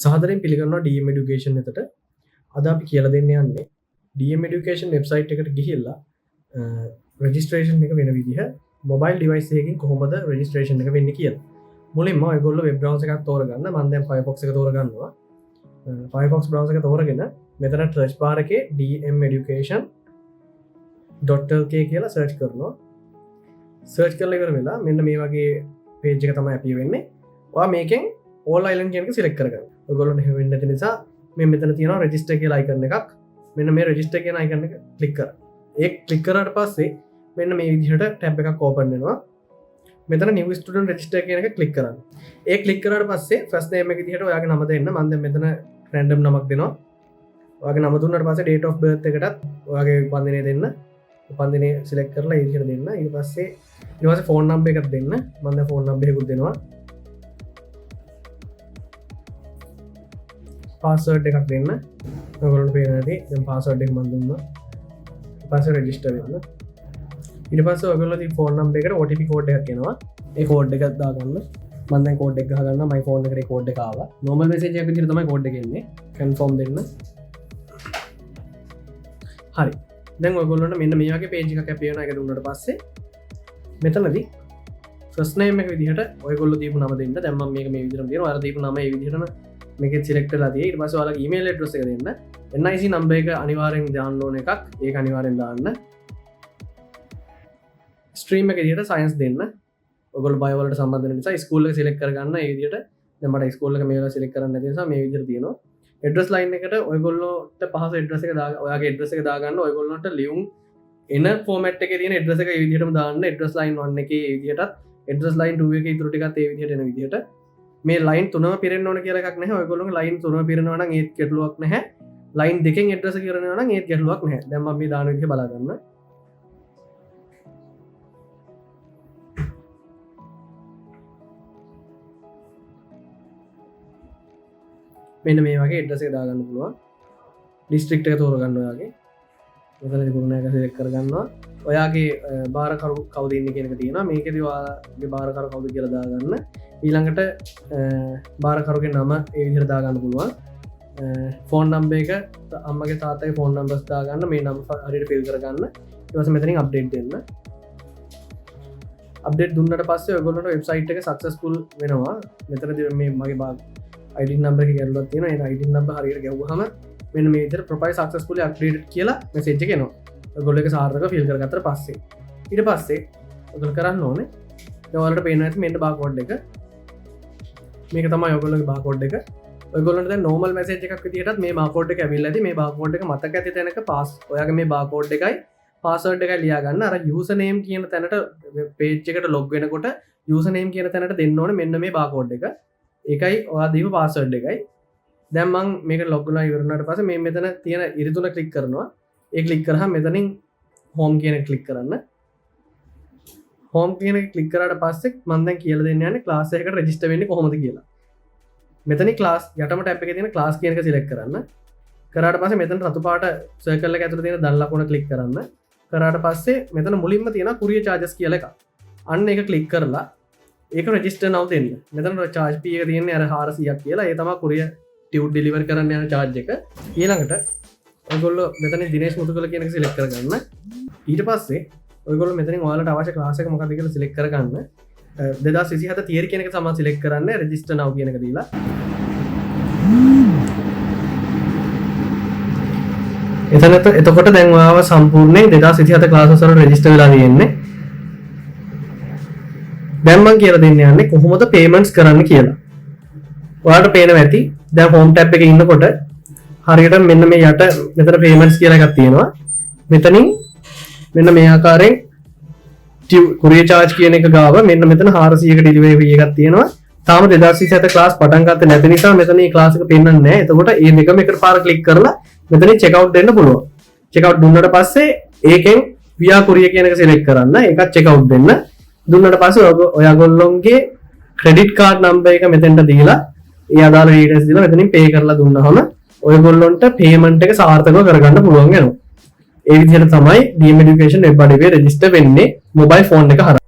සාදරයෙන් පිළිගන්නවා DM Education එකට. අද අපි කියලා දෙන්න යන්නේ DM Education වෙබ්සයිට් එකට ගිහිල්ලා registration එක වෙන විදිහ mobile device එකකින් කොහොමද registration එක වෙන්නේ කියලා. මුලින්ම ඔයගොල්ලෝ web browser එකක් තෝරගන්න. මම දැන් Firefox එක තෝරගන්නවා. Firefox browser එක තෝරගෙන මෙතන search bar එකේ dmeducation.lk කියලා search කරනවා. search කරලා ඉවර වෙලා මෙන්න මේ වගේ page එක තමයි අපි වෙන්නේ. ඔයා මේකෙන් all island කියන එක select කරගන්න. ඔයගොල්ලන්ට එහෙම වෙන්නේ නැති නිසා මේ මෙතන තියෙනවා register කියලා icon එකක්. මෙන්න මේ register කියන icon එක click කරා. ඒක click කරාට පස්සේ මෙන්න මේ විදිහට tab එකක් open වෙනවා. මෙතන new student register කියන එක click කරන්න. ඒ click කරාට පස්සේ first name එක විදිහට ඔයාගේ නම දෙන්න. මම දැන් මෙතන random නමක් දෙනවා. ඔයාගේ නම දුන්නාට පස්සේ date of birth එකටත් ඔයාගේ උපන්දිනය දෙන්න. උපන්දිනය select කරලා ඒ විදිහට දෙන්න. ඊට පස්සේ phone number එකක් දෙන්න. මම දැන් phone number එකකුත් දෙනවා. පාස්වර්ඩ් එකක් දෙන්න. ඔයගොල්ලන්ට පේනවා ඇති. දැන් පාස්වර්ඩ් එක මම දුන්නා. ඊට පස්සේ රෙජිස්ටර් වෙන්න. ඊට පස්සේ ඔයගොල්ලෝ die ෆෝන් නම්බර් එකට OTP කෝඩ් එකක් එනවා. ඒ කෝඩ් එක දාගන්න. මම දැන් කෝඩ් එක ගහගන්නවා. මගේ ෆෝන් එකට ඒ කෝඩ් එක ආවා. normal message එකක් විදිහට තමයි කෝඩ් එක එන්නේ. confirm දෙන්න. හරි. දැන් ඔයගොල්ලන්ට මෙන්න මේ වගේ page එකක් අපේ වෙනවා. ඒක දුන්නාට පස්සේ මෙතනදී first name එක විදිහට ඔයගොල්ලෝ දීපු නම දෙන්න. දැන් මම මේක මේ විදිහටම දෙනවා. ඔයාලා දීපු නම ඒ විදිහටම මේක select කරලා තියෙයි. ඊට පස්සේ ඔයාලගේ email address එක දෙන්න. NIC number එක අනිවාර්යෙන් දාන්න ඕන එකක්. ඒක අනිවාර්යෙන් දාන්න. stream එක විදිහට science දෙන්න. ඔයගොල්ලෝ bio වලට සම්බන්ධ වෙන නිසා school එක select කරගන්න. ඒ විදිහට දැන් මට school එක මේවා select කරන්න නැති නිසා මේ විදිහට තියෙනවා. address line එකට ඔයගොල්ලෝට පහසු address එක දාගන්න. ඔයාගේ address එක දාගන්න. ඔයගොල්ලන්ට ලියුම් එන format එකේ තියෙන address එක ඒ විදිහටම දාන්න. address line 1 එකේ ඒ විදිහටත් address line 2 එකේ ඉතුරු ටිකත් ඒ විදිහට එන විදිහට මේ ලයින් 3ම පිරෙන්න ඕන කියලා එකක් නැහැ. ඔයගොල්ලෝගේ ලයින් 3ම පිරෙනවා නම් ඒත් ගැටලුවක් නැහැ. ලයින් දෙකෙන් ඇඩ්‍රස් එක කරනවා නම් ඒත් ගැටලුවක් නැහැ. දැන් මම මේ දාන විදිහ බලා ගන්න. මෙන්න මේ වගේ ඇඩ්‍රස් එක දාගන්න පුළුවන්. ඩිස්ට්‍රික්ට් එක තෝරගන්න ඔයාගේ. මෙතනදී කුරුණෑගල සිලෙක්ට් කරගන්නවා. ඔයාගේ බාරකරු කවුද ඉන්නේ කියන එක තියෙනවා. මේකෙදි ඔයාගේ බාරකරු කවුද කියලා දාගන්න. ඊළඟට බාරකරුගේ නම ඒ විදිහට දාගන්න පුළුවන්. ෆෝන් නම්බර් එක අම්මගේ තාත්තගේ ෆෝන් නම්බර්ස් දාගන්න. මේ නම්බර් හරියට ෆිල් කරගන්න. ඊට පස්සේ මෙතනින් අප්ඩේට් දෙන්න. අප්ඩේට් දුන්නට පස්සේ ඔයගොල්ලන්ට වෙබ්සයිට් එක සක්සස්ෆුල් වෙනවා. මෙතනදී මේ මගේ ID නම්බර් එක ගැලුවක් තියෙනවා. ඒ ID නම්බර් හරියට ගැව්වහම මෙන්න මේ විදිහට ප්‍රොෆයිල් සක්සස්ෆුලි අප්ඩේටඩ් කියලා මෙසේජ් එක එනවා. ඔයගොල්ලෝ ඒක සාර්ථකව ෆිල් කරගත්තට පස්සේ ඊට පස්සේ ඔයගොල්ලෝ කරන්න ඕනේ දැන් ඔයාලට පේනවා ඇති මෙන්න බාරකෝඩ් එක. මේක තමයි ඔයගොල්ලෝගේ බාරකෝඩ් එක. ඔයගොල්ලන්ට දැන් normal message එකක් විදිහටත් මේ බාරකෝඩ් එක ඇවිල්ලා ඇති. මේ බාරකෝඩ් එක මතක ඇති තැනක ඔයාගේ මේ බාරකෝඩ් එකයි password එකයි ලියා ගන්න. අර user name කියන තැනට page එකට log වෙනකොට user name කියන තැනට දෙන්න ඕනේ මෙන්න මේ බාරකෝඩ් එක. ඒකයි ඔයා දීපු password එකයි. දැන් මම මේක log වෙලා ඉවර වුණාට පස්සේ මේ මෙතන තියෙන ඉරි තුන click කරනවා. ඒ click කරාම මෙතනින් home කියන එක click කරන්න. හෝම් කියන එක ක්ලික් කරාට පස්සේ මම දැන් කියලා දෙන්න යන්නේ ක්ලාස් එකකට රෙජිස්ටර් වෙන්නේ කොහොමද කියලා. මෙතන ක්ලාස් යටම ටැබ් එකේ තියෙන ක්ලාස් කියන එක සිලෙක්ට් කරන්න. කරාට පස්සේ මෙතන රතු පාට සර්කල් එක ඇතුළේ තියෙන දන් ලකුණ ක්ලික් කරන්න. කරාට පස්සේ මෙතන මුලින්ම තියෙන courier charges කියලා එකක්. අන්න ඒක ක්ලික් කරලා ඒක රෙජිස්ටර් now දෙන්න. මෙතන charge fee එක තියෙන්නේ අර 400ක් කියලා. ඒ තමයි courier tube deliver කරන්න යන charge එක. ඊළඟට ඔයගොල්ලෝ මෙතන දිනේෂ් මුතුකල කියන එක සිලෙක්ට් කරගන්න. ඊට පස්සේ ඔයගොල්ලෝ මෙතනින් ඔයාලට අවශ්‍ය ක්ලාස් එක මොකක්ද කියලා සිලෙක්ට් කරගන්න. 2027 තියරි කියන එක තමයි සිලෙක්ට් කරන්න. රෙජිස්ටර් now කියන එක දීලා. එතකොට දැන් ඔයාව සම්පූර්ණයෙන් 2027 ක්ලාසස් වලට රෙජිස්ටර් වෙලා තියෙන්නේ. දැන් මම කියලා දෙන්න යන්නේ කොහොමද පේමන්ට්ස් කරන්න කියලා. ඔයාලට පේනවා ඇති. දැන් හෝම් ටැබ් එකේ ඉන්නකොට හරියට මෙන්න මේ යට මෙතන පේමන්ට්ස් කියලා එකක් තියෙනවා. මෙතනින් මෙන්න මේ ආකාරයෙන් courier charge කියන එක ගාව මෙන්න මෙතන 400ක delivery fee එකක් තියෙනවා. තාම 2027 ක්ලාස් පටන් ගත්තේ නැති නිසා මෙතන මේ ක්ලාස් එක පෙන්වන්නේ නැහැ. එතකොට මේ දෙකම එකට පාර ක්ලික් කරලා මෙතනින් check out දෙන්න පුළුවන්. check out දුන්නාට පස්සේ ඒකෙන් via courier කියන එක select කරන්න. ඒකත් check out දෙන්න. දුන්නාට පස්සේ ඔයගොල්ලෝගේ credit card number එක මෙතෙන්ට දීලා ඒ අදාළ details දීලා මෙතනින් pay කරලා දුන්නාම ඔයගොල්ලන්ට payment එක සාර්ථකව කරගන්න පුළුවන් වෙනවා. ඒ විදිහට තමයි DM Education web අඩවියේ රෙජිස්ටර් වෙන්නේ මොබයිල් ෆෝන් එක හරහා.